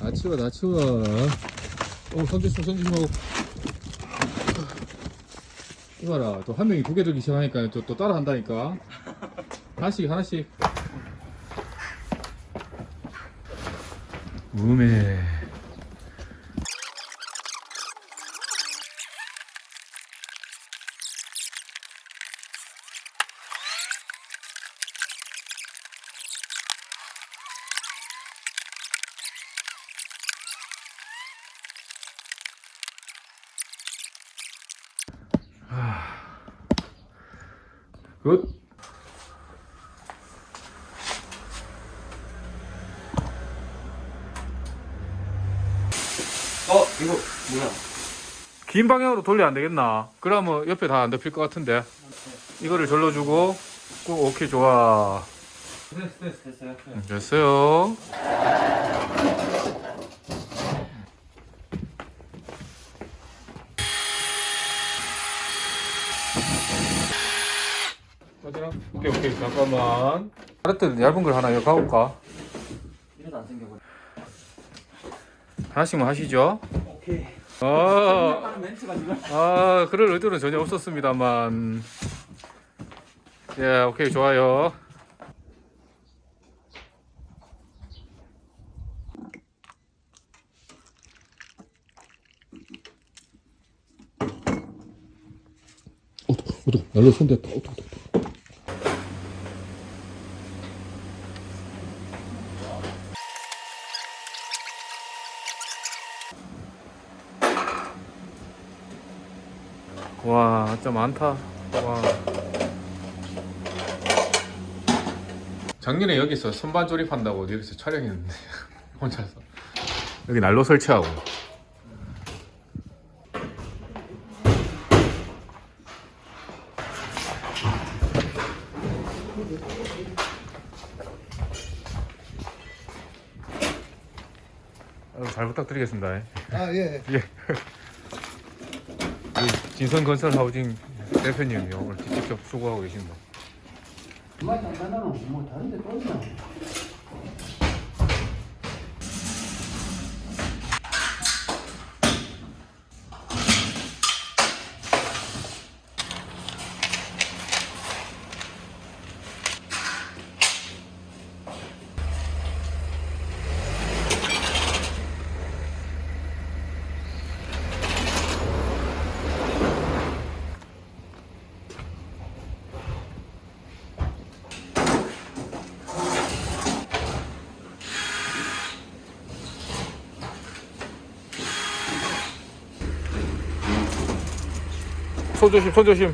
다 치워 다 치워. 손 조심하고. 이봐라, 또 한 명이 두 개 들기 시작하니까 또 따라 한다니까. 하나씩. 음에. 굿. 이거 뭐야? 긴 방향으로 돌려 안 되겠나? 그러면 옆에 다 안 덮일 것 같은데. 이거를 절러주고 꼭 오케이 좋아. 됐어요. 됐어요. 맞아. 오케이 잠깐만. 카레트 얇은 걸 하나 이거 가볼까? 이래도 안 생겨버려. 하나씩만 하시죠. 오케이. 멘트가 지금. 그럴 의도는 전혀 없었습니다만. 예, 오케이 좋아요. 날로 손댔다. 와, 진짜 많다. 와. 작년에 여기서 선반 조립한다고 여기서 촬영했는데 혼자서 여기 난로 설치하고. 잘 부탁드리겠습니다. 예. 예. 진선건설 하우징 대표님이 오늘 직접 수고하고 계십니다. 정말 단단하고 뭐 다른데 또 있나? 손 조심.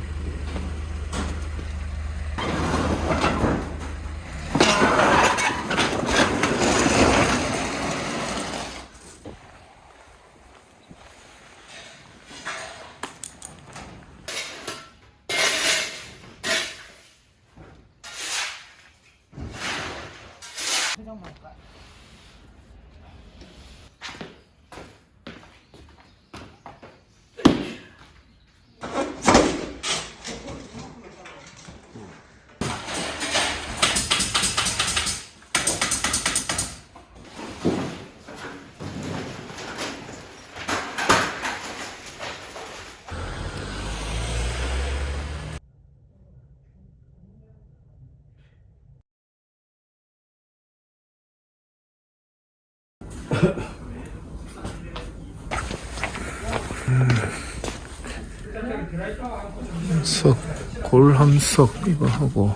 골함석 이거 하고.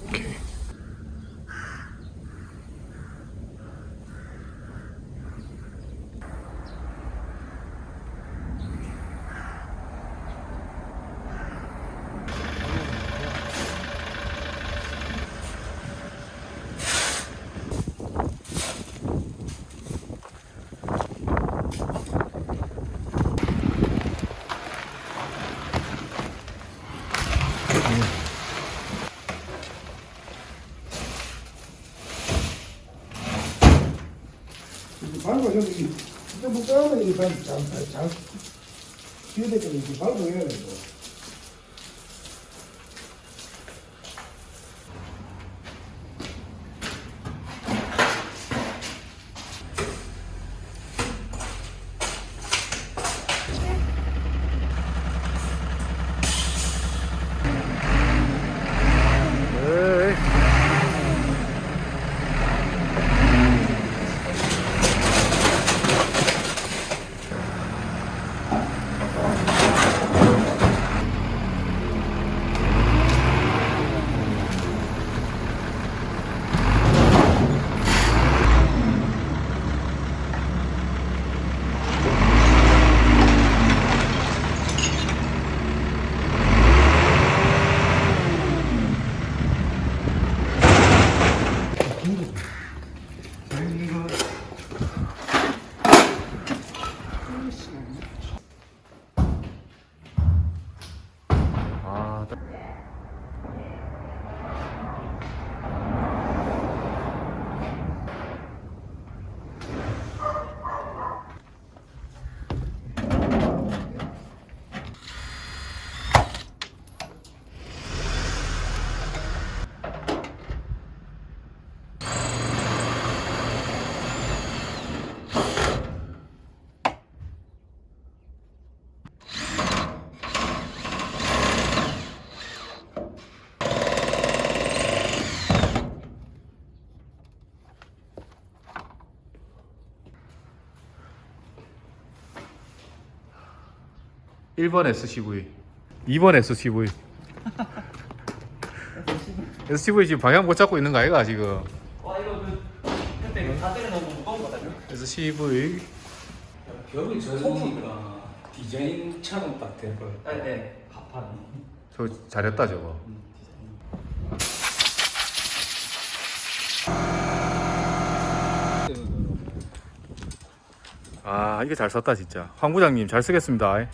오케이. 밟고 여기 진짜 못 가면 이게 잘 기회될 때는 이렇게 밟고 해야 돼. 이거. 1번 SCV, 2번 SCV. SCV 지금 방향 못 잡고 있는 거 아이가 지금? 와 이거 그때 다 때려놓으면 무거운 거거든요. SCV. 벽이 저성이니까 디자인처럼 딱 될 거예요. 네. 가판. 저 잘했다 저거. 아 이게 잘 썼다 진짜. 황 부장님 잘 쓰겠습니다.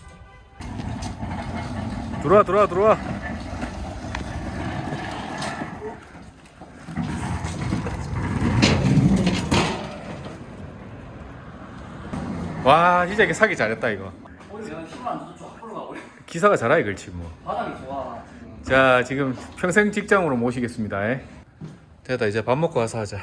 들어와. 와 진짜 이게 사기 잘했다 이거. 내가 힘을 안 줘도 쫙 올라가버려. 기사가 잘하이 걸지 뭐. 바닥이 좋아. 지금. 자 지금 평생 직장으로 모시겠습니다. 됐다 이제 밥 먹고 와서 하자.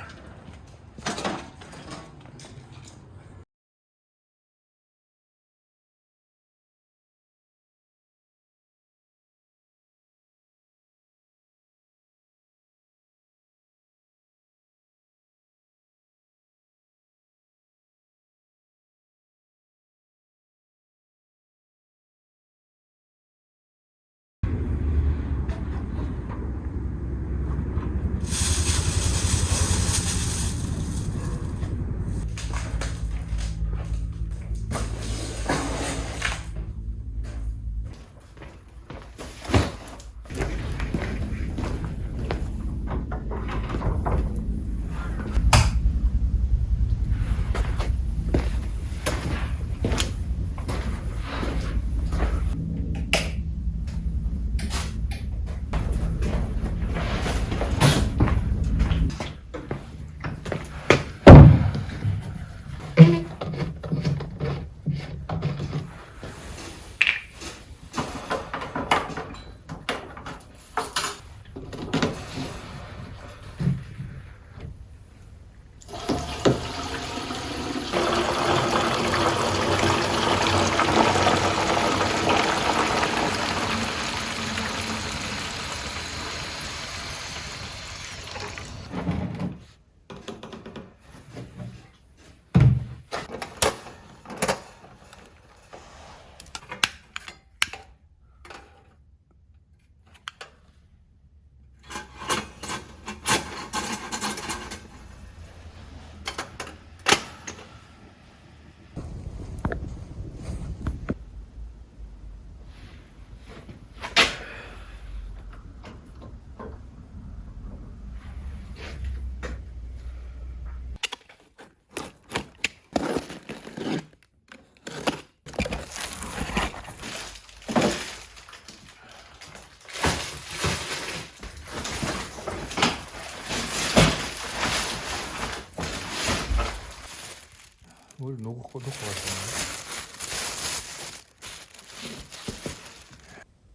뭘 놓고 갔었나?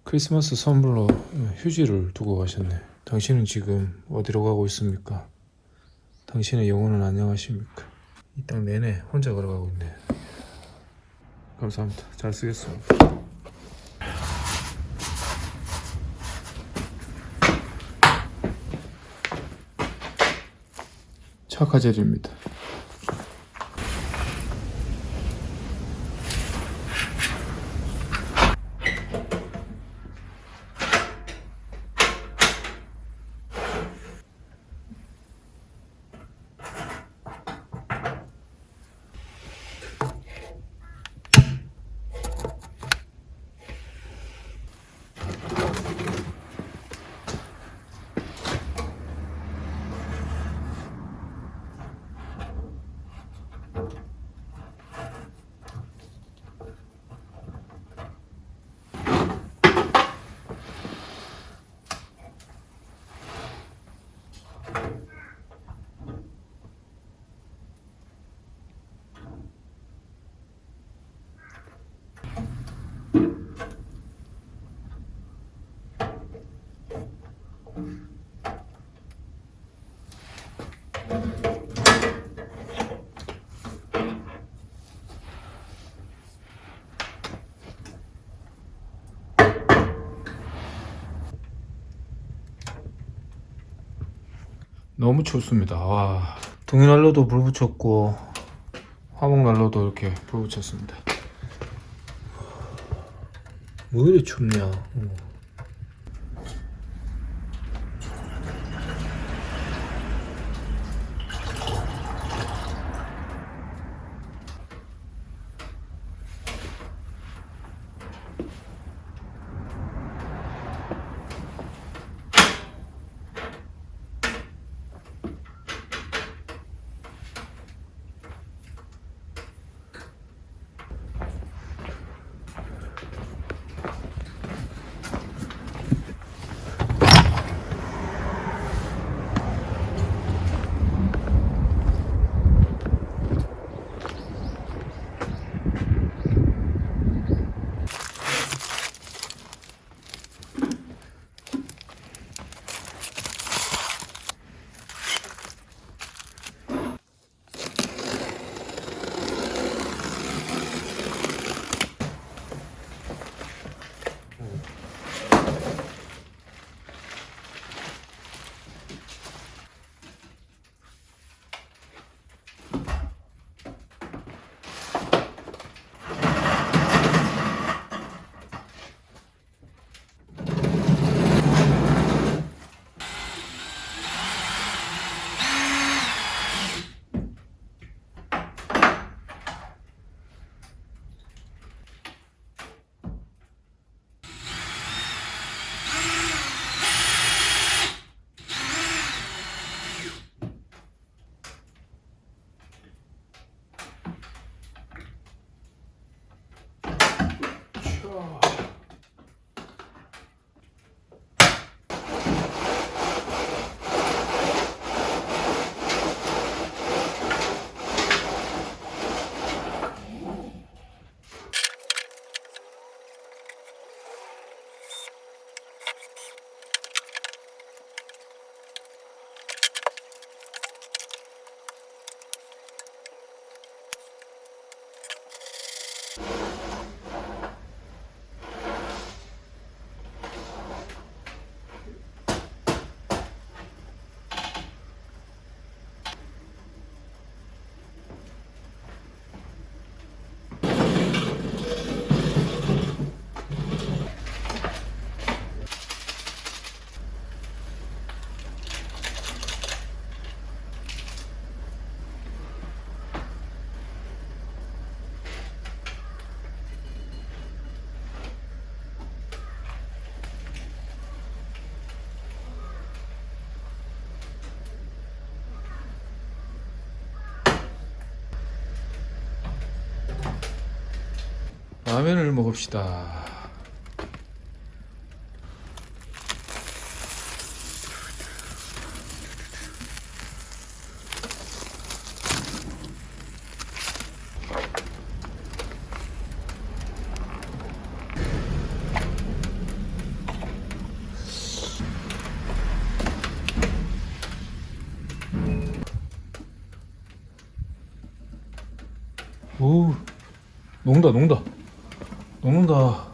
크리스마스 선물로 휴지를 두고 가셨네. 당신은 지금 어디로 가고 있습니까? 당신의 영혼은 안녕하십니까? 이 땅 내내 혼자 걸어가고 있네. 감사합니다. 잘 쓰겠습니다. 착화젤입니다. 너무 춥습니다. 와, 등유난로도 불 붙였고 화목난로도 이렇게 불 붙였습니다. 뭐 이리 춥냐. 라면을 먹읍시다. 오, 녹는다. 녹는다.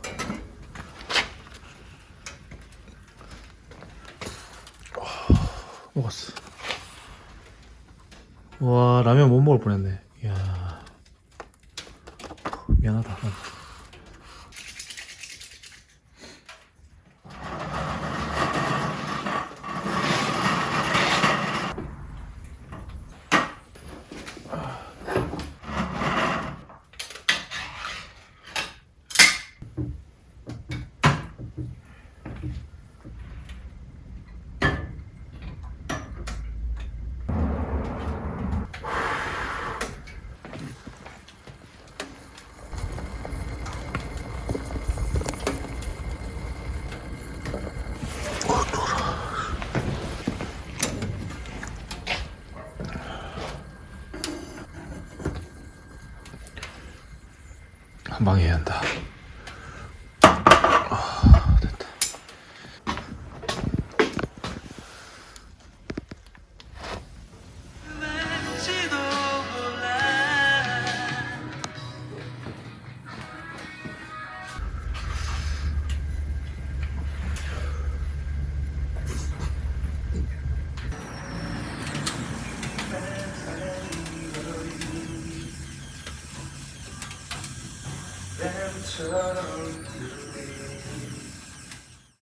먹었어. 와, 라면 못 먹을 뻔했네. 이야, 미안하다. 한 방에 해야 한다. 됐다. 뱀처럼